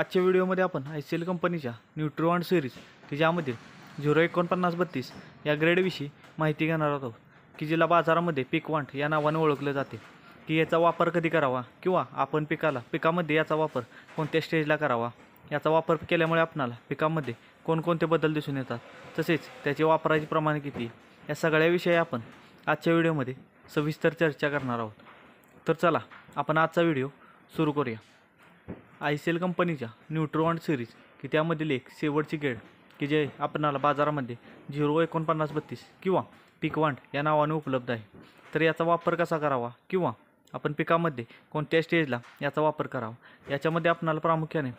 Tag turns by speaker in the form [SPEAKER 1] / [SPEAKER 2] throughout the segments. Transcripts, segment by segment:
[SPEAKER 1] आजच्या व्हिडिओमध्ये आपण ICL कंपनीच्या न्यूट्रोवॉन्ट सिरीज की ज्यामध्ये 04932 या ग्रेडविषयी माहिती घेणार आहोत की जिला बाजारामध्ये पिकवॉन्ट या नावाने ओळखले जाते की याचा वापर कधी करावा किंवा आपण पिकामध्ये याचा वापर कोणत्या स्टेजला करावा, याचा वापर केल्यामुळे आपणाला पिकामध्ये कोणकोणते बदल दिसून येतात, तसेच त्याचे वापराचे प्रमाण किती, या सगळ्याविषयी आपण आजच्या व्हिडिओमध्ये सविस्तर चर्चा करणार आहोत. तर चला आपण आजचा व्हिडिओ सुरू करूया. ICL कंपनीच्या न्यूट्रोवॉन्ट सिरीज की त्यामधील एक शेवटची ग्रेड की जे आपणाला बाजारामध्ये 04932 किंवा पिकवॉन्ट या नावाने उपलब्ध आहे. तर याचा वापर कसा करावा किंवा आपण पिकामध्ये कोणत्या स्टेजला याचा वापर करावा, याच्यामध्ये आपणाला प्रामुख्याने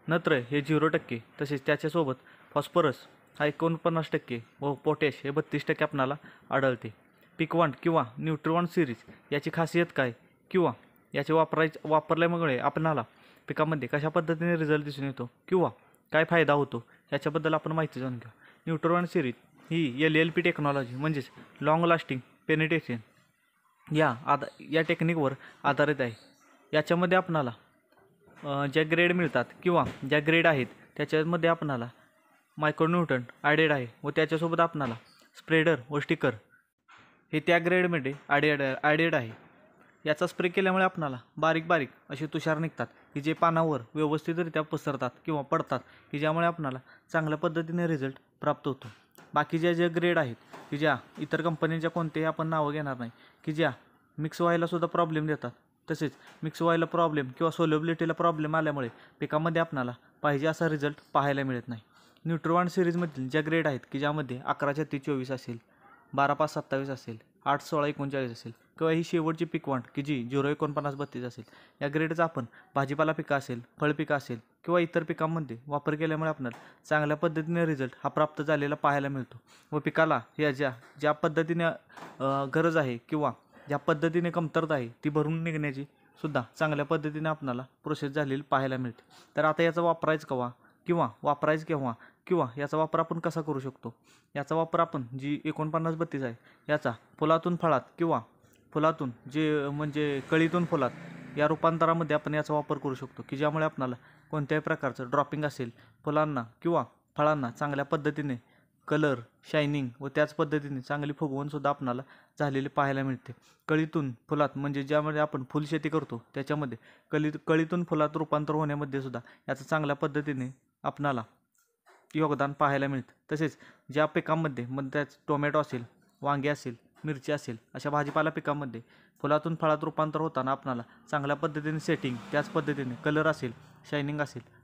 [SPEAKER 1] नत्र हे 0% तसेच त्याच्यासोबत फॉस्फरस हा 49% व पोटॅश हे 32% आपणाला आढळते. पिकवॉन्ट किंवा न्यूट्रोवॉन्ट सिरीज याची खासियत काय किंवा याचे वापरल्यामुळे आपणाला पिकामध्ये कशा पद्धतीने रिझल्ट दिसून येतो किंवा काय फायदा होतो याच्याबद्दल आपण माहिती जाणून घेऊ. न्यूट्रोवॉन्ट सिरीज ही LLP टेक्नॉलॉजी म्हणजेच लॉंग लास्टिंग पेनिट्रेशन या टेक्निकवर आधारित आहे. याच्यामध्ये आपणाला ज्या ग्रेड मिळतात किंवा ज्या ग्रेड आहेत त्याच्यामध्ये आपणाला मायक्रोन्यूट्रंट ॲडेड आहे व त्याच्यासोबत आपणाला स्प्रेडर व स्टिकर हे त्या ग्रेडमध्ये ॲडेड आहे. याचा स्प्रे केल्यामुळे आपणाला बारीक बारीक असे तुषार निघतात की जे पानावर व्यवस्थितरित्या पसरतात किंवा पडतात की ज्यामुळे आपणाला चांगल्या पद्धतीने रिझल्ट प्राप्त होतो. बाकीच्या ज्या ग्रेड आहेत की ज्या इतर कंपनीच्या कोणतेही आपण नावं घेणार नाही की ज्या मिक्स व्हायलासुद्धा प्रॉब्लेम देतात, तसेच मिक्स व्हायला प्रॉब्लेम किंवा सोल्युबिलिटीला प्रॉब्लेम आल्यामुळे पिकामध्ये आपणाला पाहिजे असा रिझल्ट पाहायला मिळत नाही. न्यूट्रोवॉन्ट सिरीजमधील ज्या ग्रेड आहेत की ज्यामध्ये 11-36-24 असेल, 12-5-27 असेल, 8-16-39 असेल किंवा ही शेवटची पिकवॉन्ट की जी 04932 असेल, या ग्रेडचा आपण भाजीपाला पिकं असेल, फळपिकं असेल किंवा इतर पिकांमध्ये वापर केल्यामुळे आपल्याला चांगल्या पद्धतीने रिझल्ट हा प्राप्त झालेला पाहायला मिळतो व पिकाला या ज्या पद्धतीने गरज आहे किंवा ज्या पद्धतीने कमतरता आहे ती भरून निघण्याची सुद्धा चांगल्या पद्धतीने आपल्याला प्रोसेस झालेली पाहायला मिळते. तर आता याचा वापरायचं केव्हा किंवा याचा वापर आपण कसा करू शकतो. याचा वापर आपण जी 4932 आहे याचा फुलातून फळात किंवा फुलातून जे म्हणजे कळीतून फुलात या रूपांतरामध्ये आपण याचा वापर करू शकतो की ज्यामुळे आपल्याला कोणत्याही प्रकारचं ड्रॉपिंग असेल फुलांना किंवा फळांना चांगल्या पद्धतीने कलर, शायनिंग व त्याच पद्धतीने चांगली फुगवणसुद्धा आपणाला झालेली पाहायला मिळते. कळीतून फुलात म्हणजे ज्यामध्ये आपण फुलशेती करतो त्याच्यामध्ये कळीतून फुलात रूपांतर होण्यामध्ये सुद्धा याचं चांगल्या पद्धतीने आपणाला योगदान पाहायला मिळतं. तसेच ज्या पिकांमध्ये त्याच टोमॅटो असेल, वांगे असेल, मिरची असेल अशा भाजीपाला पिकांमध्ये फुलातून फळात रूपांतर होताना आपणाला चांगल्या पद्धतीने सेटिंग, त्याच पद्धतीने कलर असेल, शायनिंग असेल